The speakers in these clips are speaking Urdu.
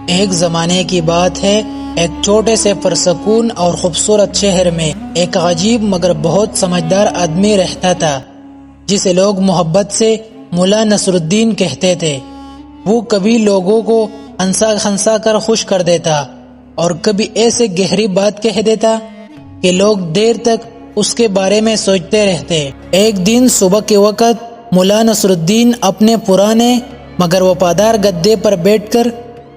ایک زمانے کی بات ہے، ایک چھوٹے سے پرسکون اور خوبصورت شہر میں ایک عجیب مگر بہت سمجھدار آدمی رہتا تھا، جسے لوگ محبت سے ملا نصر الدین کہتے تھے۔ وہ کبھی لوگوں کو ہنسا ہنسا کر خوش کر دیتا اور کبھی ایسے گہری بات کہہ دیتا کہ لوگ دیر تک اس کے بارے میں سوچتے رہتے۔ ایک دن صبح کے وقت ملا نصر الدین اپنے پرانے مگر وفادار گدے پر بیٹھ کر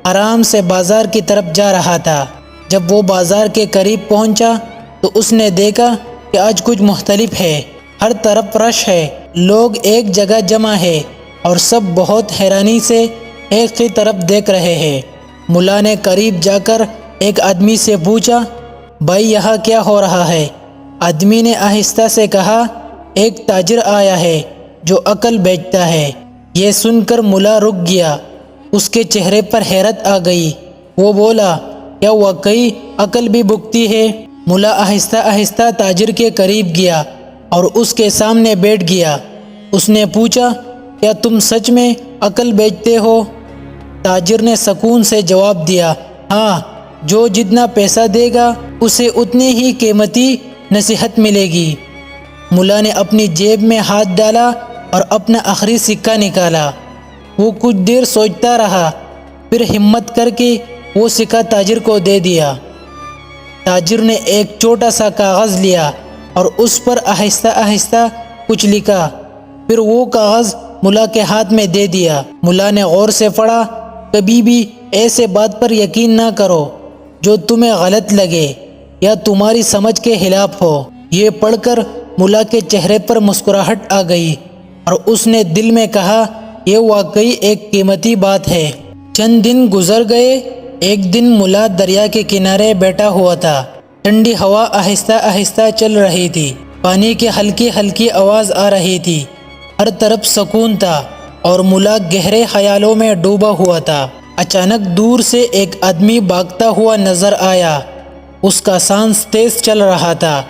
آرام سے بازار کی طرف جا رہا تھا۔ جب وہ بازار کے قریب پہنچا تو اس نے دیکھا کہ آج کچھ مختلف ہے۔ ہر طرف رش ہے، لوگ ایک جگہ جمع ہے اور سب بہت حیرانی سے ایک ہی طرف دیکھ رہے ہیں۔ ملا نے قریب جا کر ایک آدمی سے پوچھا، بھائی یہاں کیا ہو رہا ہے؟ آدمی نے آہستہ سے کہا، ایک تاجر آیا ہے جو عقل بیچتا ہے۔ یہ سن کر ملا رک گیا، اس کے چہرے پر حیرت آ گئی۔ وہ بولا، کیا واقعی عقل بھی بکتی ہے؟ ملا آہستہ آہستہ تاجر کے قریب گیا اور اس کے سامنے بیٹھ گیا۔ اس نے پوچھا، کیا تم سچ میں عقل بیچتے ہو؟ تاجر نے سکون سے جواب دیا، ہاں، جو جتنا پیسہ دے گا اسے اتنی ہی قیمتی نصیحت ملے گی۔ ملا نے اپنی جیب میں ہاتھ ڈالا اور اپنا آخری سکہ نکالا۔ وہ کچھ دیر سوچتا رہا، پھر ہمت کر کے وہ سکہ تاجر کو دے دیا۔ تاجر نے ایک چھوٹا سا کاغذ لیا اور اس پر آہستہ آہستہ کچھ لکھا، پھر وہ کاغذ ملا کے ہاتھ میں دے دیا۔ ملا نے غور سے پڑھا، کبھی بھی ایسے بات پر یقین نہ کرو جو تمہیں غلط لگے یا تمہاری سمجھ کے خلاف ہو۔ یہ پڑھ کر ملا کے چہرے پر مسکراہٹ آ گئی اور اس نے دل میں کہا، یہ واقعی ایک قیمتی بات ہے۔ چند دن گزر گئے۔ ایک دن ملا دریا کے کنارے بیٹھا ہوا تھا۔ ٹھنڈی ہوا آہستہ آہستہ چل رہی تھی، پانی کی ہلکی ہلکی آواز آ رہی تھی، ہر طرف سکون تھا اور ملا گہرے خیالوں میں ڈوبا ہوا تھا۔ اچانک دور سے ایک آدمی بھاگتا ہوا نظر آیا۔ اس کا سانس تیز چل رہا تھا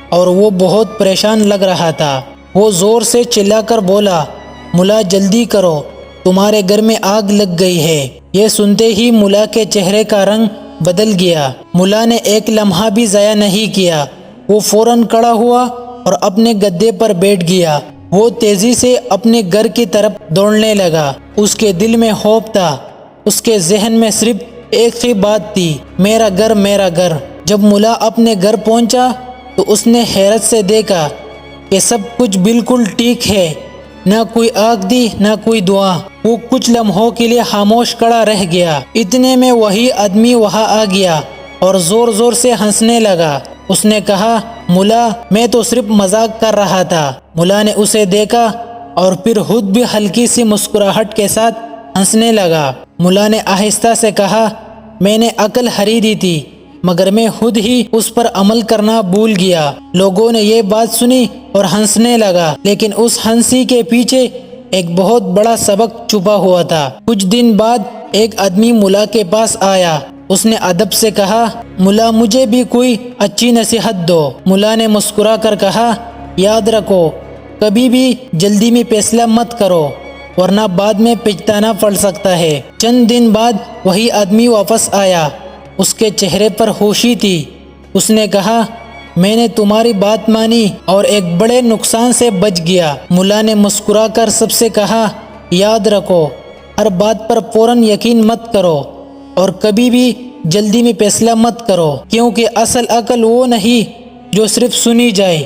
اور وہ بہت پریشان لگ رہا تھا۔ وہ زور سے چلا کر بولا، ملا جلدی کرو، تمہارے گھر میں آگ لگ گئی ہے۔ یہ سنتے ہی ملا کے چہرے کا رنگ بدل گیا۔ ملا نے ایک لمحہ بھی ضائع نہیں کیا، وہ فوراً کھڑا ہوا اور اپنے گدے پر بیٹھ گیا۔ وہ تیزی سے اپنے گھر کی طرف دوڑنے لگا۔ اس کے دل میں خوف تھا، اس کے ذہن میں صرف ایک ہی بات تھی، میرا گھر میرا گھر۔ جب ملا اپنے گھر پہنچا تو اس نے حیرت سے دیکھا کہ سب کچھ بالکل ٹھیک ہے، نہ کوئی آگ دی نہ کوئی دعا۔ وہ کچھ لمحوں کے لیے خاموش کھڑا رہ گیا۔ اتنے میں وہی آدمی وہاں آ گیا اور زور زور سے ہنسنے لگا۔ اس نے کہا، ملا میں تو صرف مذاق کر رہا تھا۔ ملا نے اسے دیکھا اور پھر خود بھی ہلکی سی مسکراہٹ کے ساتھ ہنسنے لگا۔ ملا نے آہستہ سے کہا، میں نے عقل خریدی تھی مگر میں خود ہی اس پر عمل کرنا بھول گیا۔ لوگوں نے یہ بات سنی اور ہنسنے لگا، لیکن اس ہنسی کے پیچھے ایک بہت بڑا سبق چھپا ہوا تھا۔ کچھ دن بعد ایک آدمی ملا کے پاس آیا۔ اس نے ادب سے کہا، ملا مجھے بھی کوئی اچھی نصیحت دو۔ ملا نے مسکرا کر کہا، یاد رکھو، کبھی بھی جلدی میں فیصلہ مت کرو ورنہ بعد میں پچھتانا پڑ سکتا ہے۔ چند دن بعد وہی آدمی واپس آیا، اس کے چہرے پر خوشی تھی۔ اس نے کہا، میں نے تمہاری بات مانی اور ایک بڑے نقصان سے بچ گیا۔ ملا نے مسکرا کر سب سے کہا، یاد رکھو، ہر بات پر فوراً یقین مت کرو اور کبھی بھی جلدی میں فیصلہ مت کرو، کیونکہ اصل عقل وہ نہیں جو صرف سنی جائے،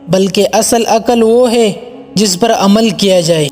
بلکہ اصل عقل وہ ہے جس پر عمل کیا جائے۔